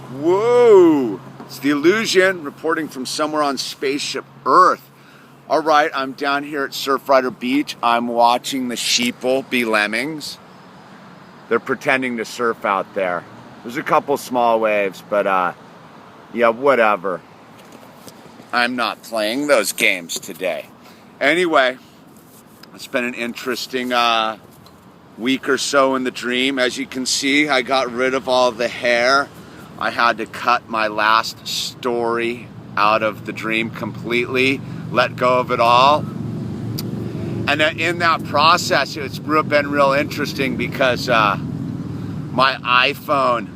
Whoa! It's the Illusion reporting from somewhere on Spaceship Earth. All right, I'm down here at Surfrider Beach. I'm watching the sheeple be lemmings. They're pretending to surf out there. There's a couple small waves, but yeah, whatever. I'm not playing those games today. Anyway, it's been an interesting week or so in the dream. As you can see, I got rid of all the hair. I had to cut my last story out of the dream completely, let go of it all. And in that process, it's been real interesting because my iPhone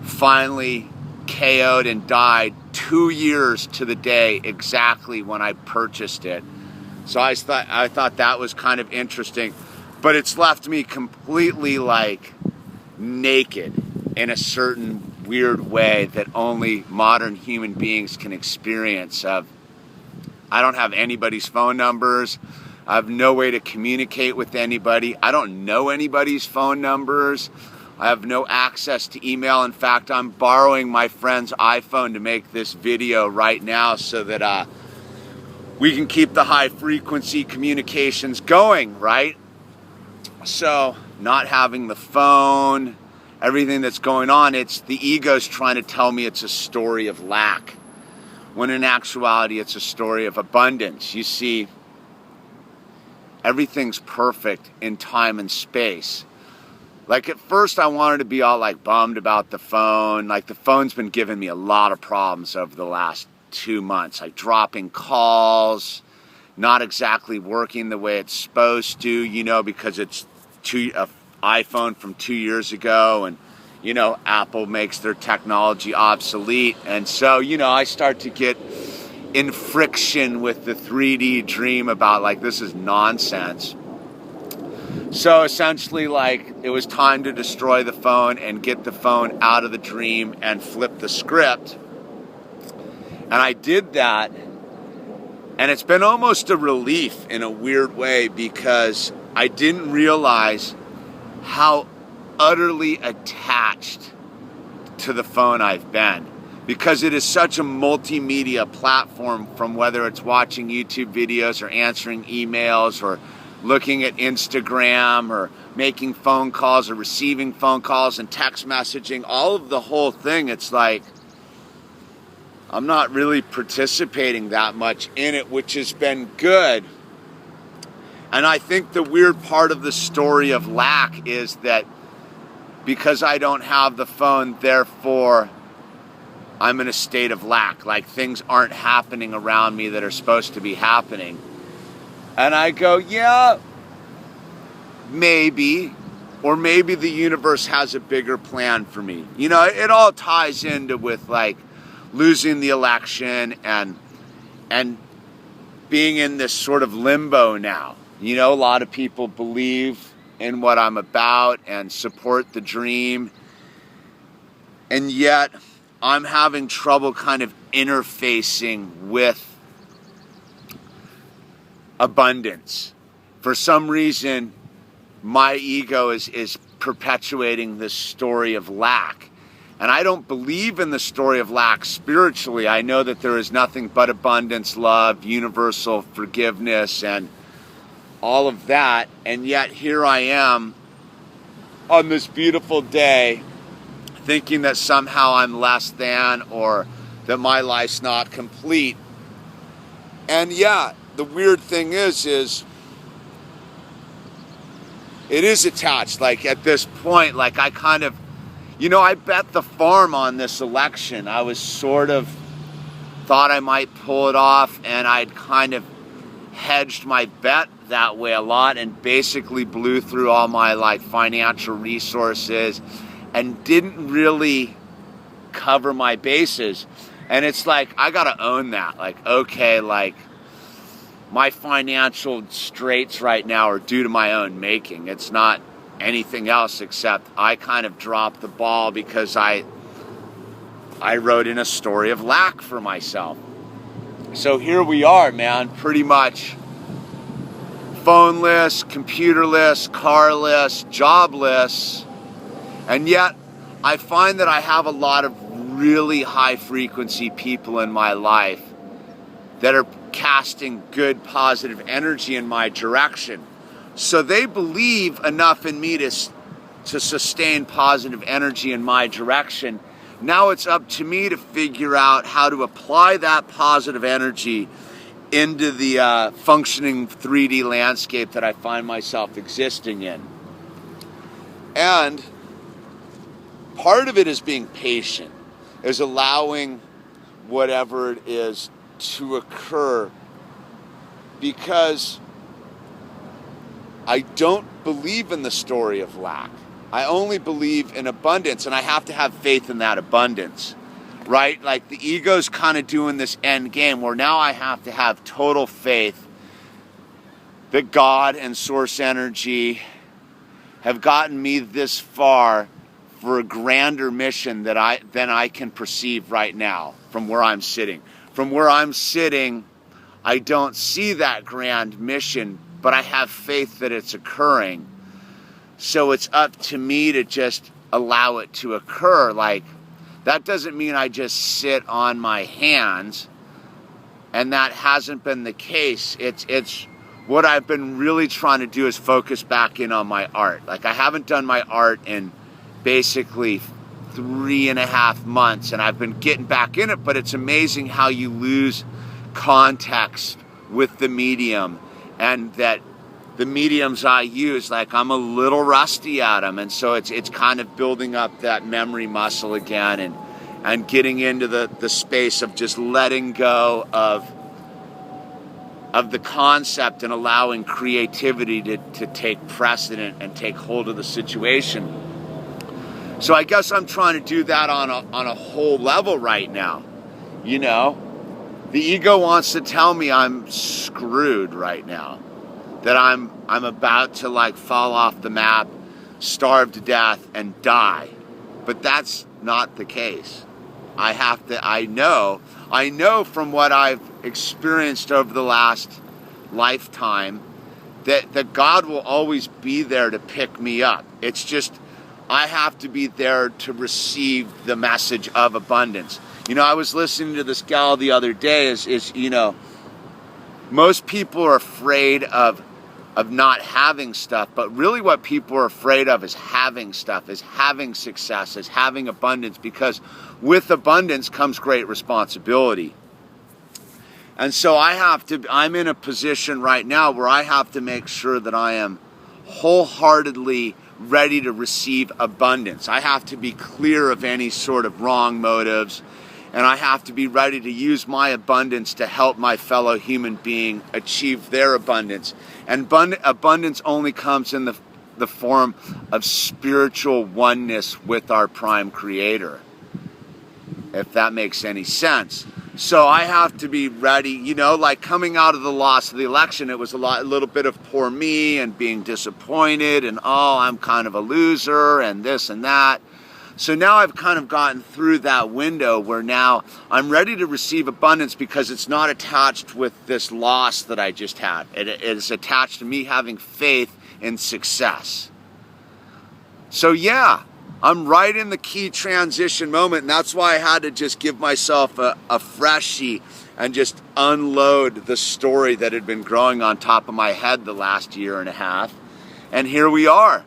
finally KO'd and died 2 years to the day exactly when I purchased it. So I thought that was kind of interesting, but it's left me completely like naked in a certain weird way that only modern human beings can experience. I don't have anybody's phone numbers. I have no way to communicate with anybody. I don't know anybody's phone numbers. I have no access to email. In fact, I'm borrowing my friend's iPhone to make this video right now so that we can keep the high frequency communications going, right? So not having the phone, everything that's going on, it's the ego's trying to tell me it's a story of lack, when in actuality it's a story of abundance. You see, everything's perfect in time and space. Like at first I wanted to be all like bummed about the phone. Like the phone's been giving me a lot of problems over the last 2 months, like dropping calls, not exactly working the way it's supposed to, you know, because it's an iPhone from 2 years ago, and you know, Apple makes their technology obsolete, and so, you know, I start to get in friction with the 3D dream about like, this is nonsense. So essentially, like, it was time to destroy the phone and get the phone out of the dream and flip the script. And I did that, and it's been almost a relief in a weird way, because I didn't realize how utterly attached to the phone I've been, because it is such a multimedia platform, from whether it's watching YouTube videos or answering emails or looking at Instagram or making phone calls or receiving phone calls and text messaging, all of the whole thing. It's like I'm not really participating that much in it, which has been good. And I think the weird part of the story of lack is that because I don't have the phone, therefore I'm in a state of lack. Like things aren't happening around me that are supposed to be happening. And I go, yeah, maybe. Or maybe the universe has a bigger plan for me. You know, it all ties into with like losing the election and being in this sort of limbo now. You know, a lot of people believe in what I'm about and support the dream. And yet I'm having trouble kind of interfacing with abundance. For some reason, my ego is perpetuating this story of lack. And I don't believe in the story of lack spiritually. I know that there is nothing but abundance, love, universal forgiveness, and all of that. And yet here I am on this beautiful day thinking that somehow I'm less than, or that my life's not complete. And yeah, the weird thing is it is attached. Like at this point, like I kind of, you know, I bet the farm on this election. I was sort of thought I might pull it off, and I'd kind of hedged my bet that way a lot, and basically blew through all my like financial resources and didn't really cover my bases. And it's like, I gotta own that. Like, okay, like my financial straits right now are due to my own making. It's not anything else, except I kind of dropped the ball because I wrote in a story of lack for myself. So here we are, man, pretty much phoneless, computerless, carless, jobless. And yet I find that I have a lot of really high frequency people in my life that are casting good, positive energy in my direction. So they believe enough in me to sustain positive energy in my direction. Now it's up to me to figure out how to apply that positive energy into the functioning 3D landscape that I find myself existing in. And part of it is being patient, is allowing whatever it is to occur, because I don't believe in the story of lack. I only believe in abundance, and I have to have faith in that abundance, right? Like the ego's kind of doing this end game where now I have to have total faith that God and source energy have gotten me this far for a grander mission than I can perceive right now from where I'm sitting. From where I'm sitting, I don't see that grand mission, but I have faith that it's occurring. So it's up to me to just allow it to occur. Like, that doesn't mean I just sit on my hands, and that hasn't been the case. It's what I've been really trying to do is focus back in on my art. Like, I haven't done my art in basically 3.5 months, and I've been getting back in it, but it's amazing how you lose context with the medium, and that the mediums I use, like, I'm a little rusty at them, and so it's kind of building up that memory muscle again, and getting into the space of just letting go of the concept and allowing creativity to take precedent and take hold of the situation. So I guess I'm trying to do that on a whole level right now. You know, the ego wants to tell me I'm screwed right now, that I'm about to like fall off the map, starve to death, and die. But that's not the case. I know from what I've experienced over the last lifetime that God will always be there to pick me up. It's just I have to be there to receive the message of abundance. You know, I was listening to this gal the other day, is you know, most people are afraid of not having stuff, but really what people are afraid of is having stuff, is having success, is having abundance, because with abundance comes great responsibility. And so I'm in a position right now where I have to make sure that I am wholeheartedly ready to receive abundance. I have to be clear of any sort of wrong motives, and I have to be ready to use my abundance to help my fellow human being achieve their abundance. And abundance only comes in the form of spiritual oneness with our prime creator, if that makes any sense. So I have to be ready, you know, like coming out of the loss of the election, it was a little bit of poor me and being disappointed and, oh, I'm kind of a loser and this and that. So now I've kind of gotten through that window where now I'm ready to receive abundance, because it's not attached with this loss that I just had. It is attached to me having faith in success. So yeah, I'm right in the key transition moment, and that's why I had to just give myself a freshie and just unload the story that had been growing on top of my head the last 1.5 years. And here we are.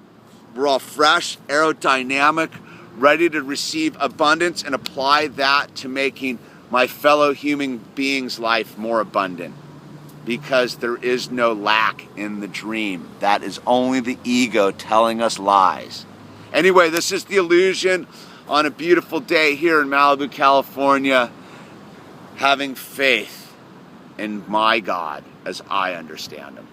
We're all fresh, aerodynamic, ready to receive abundance and apply that to making my fellow human beings' life more abundant. Because there is no lack in the dream. That is only the ego telling us lies. Anyway, this is The Illusion on a beautiful day here in Malibu, California, having faith in my God as I understand him.